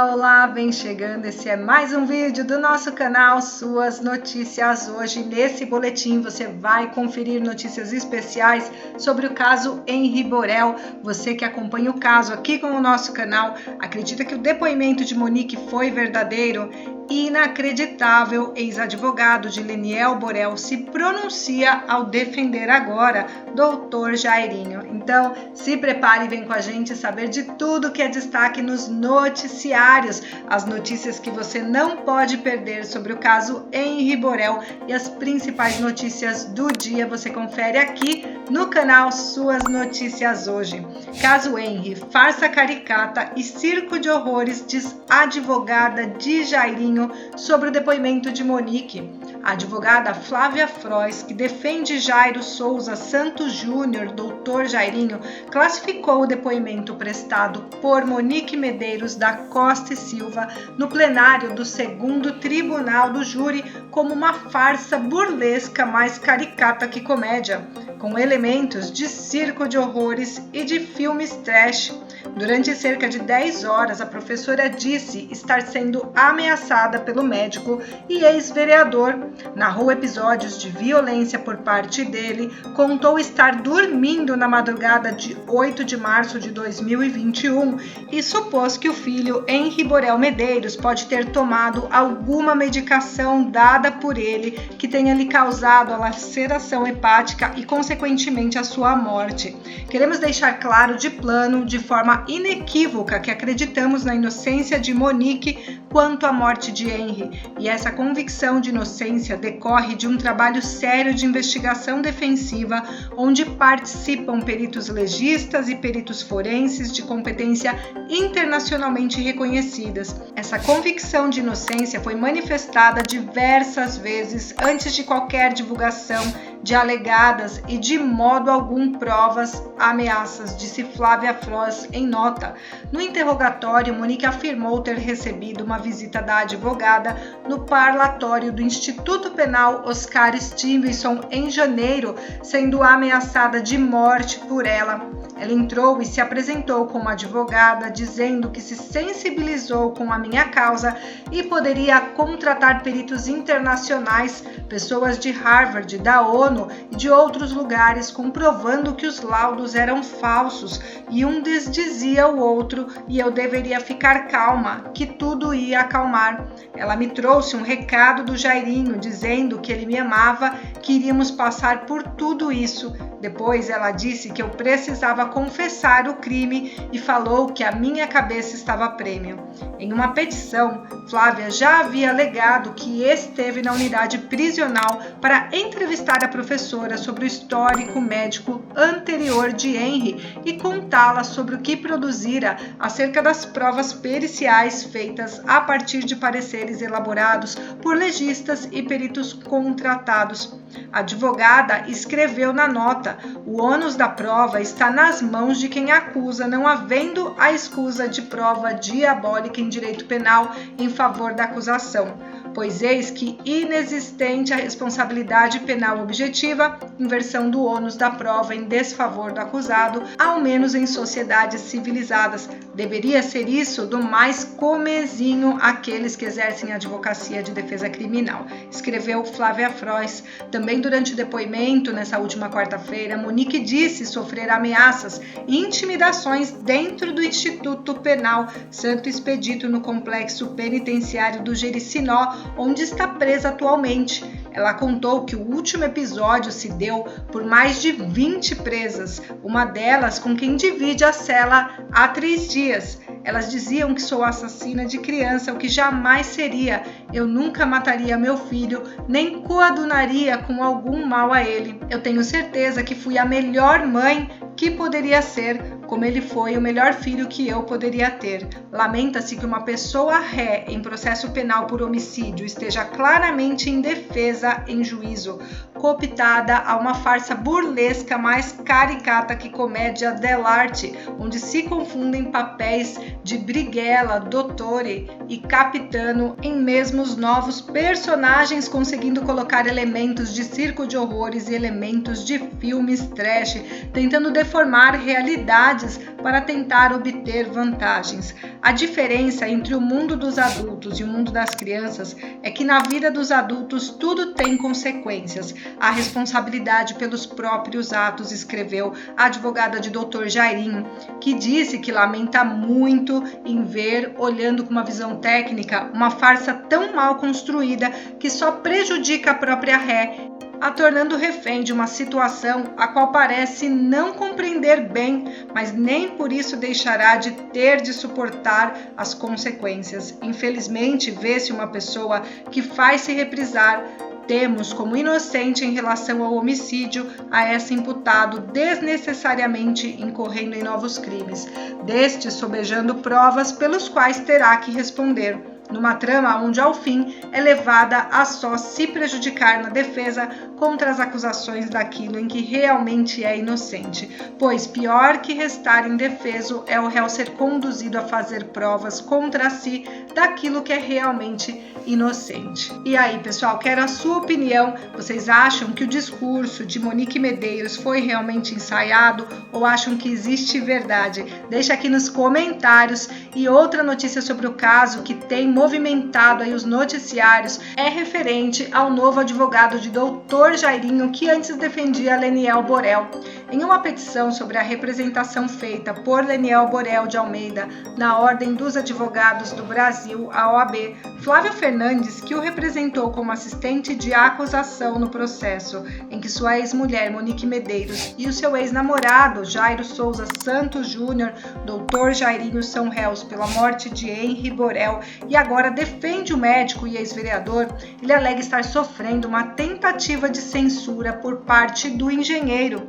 Olá, vem chegando, esse é mais um vídeo do nosso canal Suas Notícias. Hoje nesse boletim você vai conferir notícias especiais sobre o caso Henri Borel. Você que acompanha o caso aqui com o nosso canal, acredita que o depoimento de Monique foi verdadeiro? Inacreditável, ex-advogado de Leniel Borel se pronuncia ao defender agora Dr. Jairinho. Então, se prepare e vem com a gente saber de tudo que é destaque nos noticiários, as notícias que você não pode perder sobre o caso Henri Borel e as principais notícias do dia você confere aqui no canal Suas Notícias Hoje. Caso Henri, farsa caricata e circo de horrores, diz advogada de Jairinho sobre o depoimento de Monique. A advogada Flávia Frois, que defende Jairo Souza Santos Júnior, doutor Jairinho, classificou o depoimento prestado por Monique Medeiros da Costa e Silva no plenário do 2º Tribunal do Júri como uma farsa burlesca mais caricata que comédia, com elementos de circo de horrores e de filmes trash. Durante cerca de 10 horas, a professora disse estar sendo ameaçada pelo médico e ex-vereador, narrou episódios de violência por parte dele, contou estar dormindo na madrugada de 8 de março de 2021 e supôs que o filho, Henri Borel Medeiros, pode ter tomado alguma medicação dada por ele que tenha lhe causado a laceração hepática e, consequentemente, a sua morte. Queremos deixar claro de plano, de forma inequívoca, que acreditamos na inocência de Monique quanto à morte de Henri, e essa convicção de inocência decorre de um trabalho sério de investigação defensiva, onde participam peritos legistas e peritos forenses de competência internacionalmente reconhecidas. Essa convicção de inocência foi manifestada diversas vezes antes de qualquer divulgação de alegadas e de modo algum provas ameaças, disse Flávia Frois em nota. No interrogatório, Monique afirmou ter recebido uma visita da advogada no parlatório do Instituto Penal Oscar Stevenson em janeiro, sendo ameaçada de morte por ela. Ela entrou e se apresentou como advogada, dizendo que se sensibilizou com a minha causa e poderia contratar peritos internacionais, pessoas de Harvard, da ONU e de outros lugares, comprovando que os laudos eram falsos, e um desdizia o outro e eu deveria ficar calma, que tudo ia acalmar. Ela me trouxe um recado do Jairinho, dizendo que ele me amava, que iríamos passar por tudo isso. Depois ela disse que eu precisava confessar o crime e falou que a minha cabeça estava a prêmio. Em uma petição, Flávia já havia alegado que esteve na unidade prisional para entrevistar a professora sobre o histórico médico anterior de Henri e contá-la sobre o que produzira acerca das provas periciais feitas a partir de pareceres elaborados por legistas e peritos contratados. A advogada escreveu na nota: o ônus da prova está nas mãos de quem acusa, não havendo a escusa de prova diabólica em direito penal em favor da acusação, pois eis que inexistente a responsabilidade penal objetiva, inversão do ônus da prova em desfavor do acusado, ao menos em sociedades civilizadas. Deveria ser isso do mais comezinho aqueles que exercem a advocacia de defesa criminal, escreveu Flávia Frois. Também durante o depoimento, nessa última quarta-feira, Monique disse sofrer ameaças e intimidações dentro do Instituto Penal Santo Expedito, no complexo penitenciário do Jericinó, onde está presa atualmente. Ela contou que o último episódio se deu por mais de 20 presas, uma delas com quem divide a cela há 3 dias. Elas diziam que sou assassina de criança, o que jamais seria. Eu nunca mataria meu filho, nem coadunaria com algum mal a ele. Eu tenho certeza que fui a melhor mãe que poderia ser, como ele foi o melhor filho que eu poderia ter. Lamenta-se que uma pessoa ré em processo penal por homicídio esteja claramente indefesa em juízo. cooptada a uma farsa burlesca mais caricata que comédia dell'arte, onde se confundem papéis de Brighella, Dottore e Capitano em mesmos novos personagens, conseguindo colocar elementos de circo de horrores e elementos de filmes trash, tentando deformar realidades para tentar obter vantagens. A diferença entre o mundo dos adultos e o mundo das crianças é que na vida dos adultos tudo tem consequências. A responsabilidade pelos próprios atos, escreveu a advogada de Dr. Jairinho, que disse que lamenta muito em ver, olhando com uma visão técnica, uma farsa tão mal construída que só prejudica a própria ré, a tornando refém de uma situação a qual parece não compreender bem, mas nem por isso deixará de ter de suportar as consequências. Infelizmente, vê-se uma pessoa que faz se reprisar. Temos como inocente em relação ao homicídio a esse imputado desnecessariamente incorrendo em novos crimes, deste sobejando provas pelos quais terá que responder, numa trama onde ao fim é levada a só se prejudicar na defesa contra as acusações daquilo em que realmente é inocente, pois pior que restar indefeso é o réu ser conduzido a fazer provas contra si daquilo que é realmente inocente. E aí, pessoal, quero a sua opinião. Vocês acham que o discurso de Monique Medeiros foi realmente ensaiado ou acham que existe verdade? Deixa aqui nos comentários. E outra notícia sobre o caso que tem movimentado aí os noticiários é referente ao novo advogado de Dr. Jairinho, que antes defendia Leniel Borel. Em uma petição sobre a representação feita por Leniel Borel de Almeida na Ordem dos Advogados do Brasil, a OAB, Flávio Fernandes, que o representou como assistente de acusação no processo em que sua ex-mulher Monique Medeiros e o seu ex-namorado Jairo Souza Santos Júnior, Dr. Jairinho, são réus pela morte de Henri Borel e agora defende o médico e ex-vereador, ele alega estar sofrendo uma tentativa de censura por parte do engenheiro.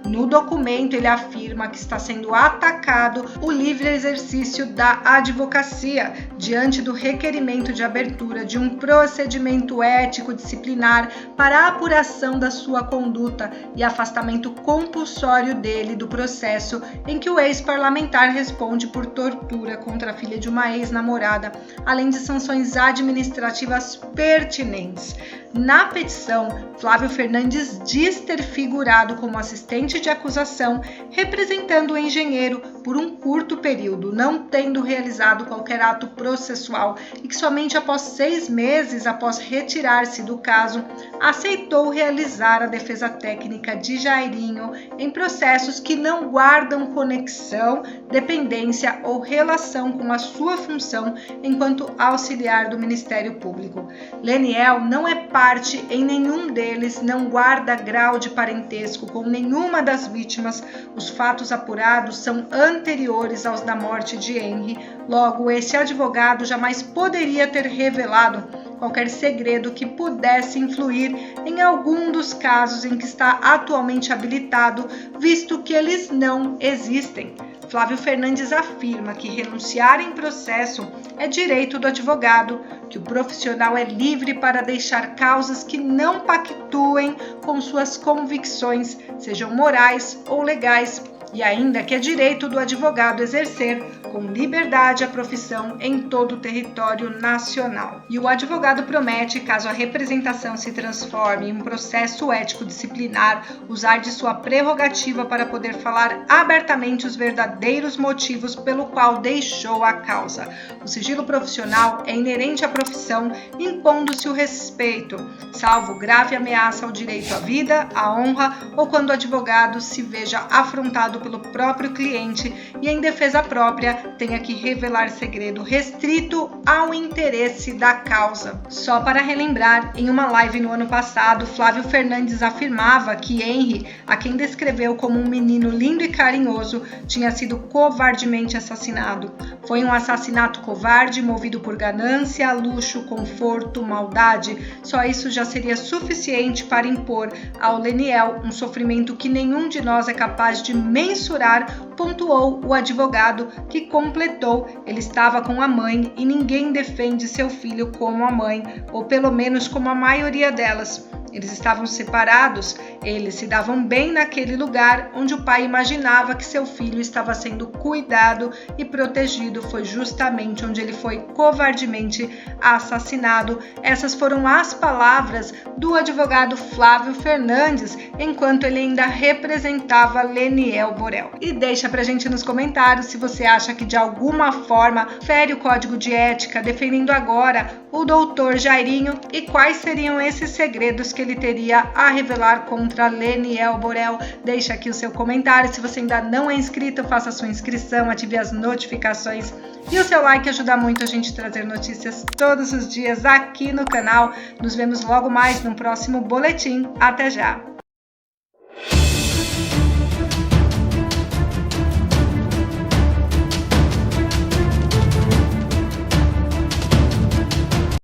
No documento, ele afirma que está sendo atacado o livre exercício da advocacia diante do requerimento de abertura de um procedimento ético disciplinar para a apuração da sua conduta e afastamento compulsório dele do processo em que o ex-parlamentar responde por tortura contra a filha de uma ex-namorada, além de sanções administrativas pertinentes. Na petição, Flávio Fernandes diz ter figurado como assistente de acusação, representando o engenheiro por um curto período, não tendo realizado qualquer ato processual e que somente após 6 meses após retirar-se do caso, aceitou realizar a defesa técnica de Jairinho em processos que não guardam conexão, dependência ou relação com a sua função enquanto auxiliar do Ministério Público. Leniel não é parte em nenhum deles, não guarda grau de parentesco com nenhuma das vítimas. Os fatos apurados são anteriores aos da morte de Henri. Logo, esse advogado jamais poderia ter revelado qualquer segredo que pudesse influir em algum dos casos em que está atualmente habilitado, visto que eles não existem. Flávio Fernandes afirma que renunciar em processo é direito do advogado, que o profissional é livre para deixar causas que não pactuem com suas convicções, sejam morais ou legais, e ainda que é direito do advogado exercer com liberdade a profissão em todo o território nacional. E o advogado promete, caso a representação se transforme em um processo ético disciplinar, usar de sua prerrogativa para poder falar abertamente os verdadeiros motivos pelo qual deixou a causa. O sigilo profissional é inerente à profissão, impondo-se o respeito, salvo grave ameaça ao direito à vida, à honra ou quando o advogado se veja afrontado pelo próprio cliente e em defesa própria tenha que revelar segredo restrito ao interesse da causa. Só para relembrar, em uma live no ano passado, Flávio Fernandes afirmava que Henri, a quem descreveu como um menino lindo e carinhoso, tinha sido covardemente assassinado. Foi um assassinato covarde, movido por ganância, luxo, conforto, maldade. Só isso já seria suficiente para impor ao Leniel um sofrimento que nenhum de nós é capaz de mensurar, pontuou o advogado, que completou: ele estava com a mãe e ninguém defende seu filho como a mãe, ou pelo menos como a maioria delas. Eles estavam separados, eles se davam bem naquele lugar onde o pai imaginava que seu filho estava sendo cuidado e protegido. Foi justamente onde ele foi covardemente assassinado. Essas foram as palavras do advogado Flávio Fernandes, enquanto ele ainda representava Leniel Borel. E deixa pra gente nos comentários se você acha que de alguma forma fere o código de ética, defendendo agora o doutor Jairinho, e quais seriam esses segredos que ele teria a revelar contra Leniel Borel. Deixa aqui o seu comentário. Se você ainda não é inscrito, faça a sua inscrição, ative as notificações e o seu like ajuda muito a gente a trazer notícias todos os dias aqui no canal. Nos vemos logo mais no próximo boletim. Até já!